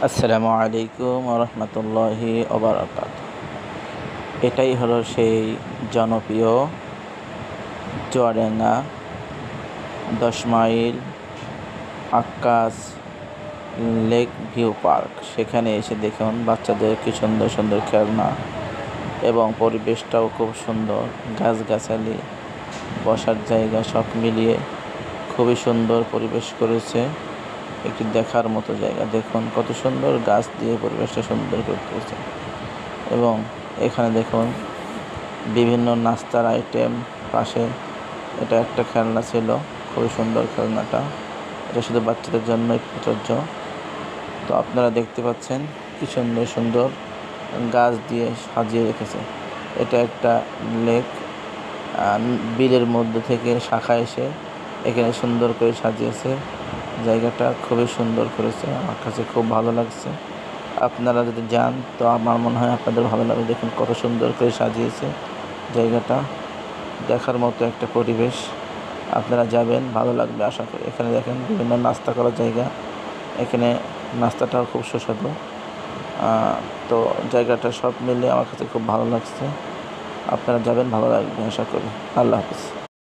আসসালামু আলাইকুম রহমতুল্লাহি ওবারাকাত। এটাই হলো সেই জনপ্রিয় Chuadanga 10 mile Akkas lake view park. সেখানে এসে দেখুন বাচ্চাদের কি সুন্দর সুন্দর খেলনা এবং পরিবেশটাও খুব সুন্দর, গাছগাছালি, বসার জায়গা সব মিলিয়ে খুবই সুন্দর পরিবেশ করেছে। একটি দেখার মতো জায়গা, দেখুন কত সুন্দর গাছ দিয়ে পরিবেশটা সুন্দর করতেছে। এবং এখানে দেখুন বিভিন্ন নাস্তার আইটেম পাশে। এটা একটা খেলনা ছিল, খুবই সুন্দর খেলনাটা। এটা শুধু বাচ্চাদের জন্যই প্রযোজ্য। তো আপনারা দেখতে পাচ্ছেন কি সুন্দর সুন্দর গাছ দিয়ে সাজিয়ে রেখেছে। এটা একটা লেক, বিলের মধ্যে থেকে শাখা এসে এখানে সুন্দর করে সাজিয়েছে। জায়গাটা খুবই সুন্দর করেছে, আমার কাছে খুব ভালো লাগছে। আপনারা যদি যান তো আমার মনে হয় আপনাদের ভালো লাগবে। দেখুন কত সুন্দর করে সাজিয়েছে জায়গাটা, দেখার মতো একটা পরিবেশ। আপনারা যাবেন, ভালো লাগবে আশা করি। এখানে দেখেন বিভিন্ন নাস্তা করার জায়গা, এখানে নাস্তাটাও খুব সুস্বাদু। তো জায়গাটা সব মিলে আমার কাছে খুব ভালো লাগছে। আপনারা যাবেন, ভালো লাগবে আশা করি। আল্লাহ হাফিজ।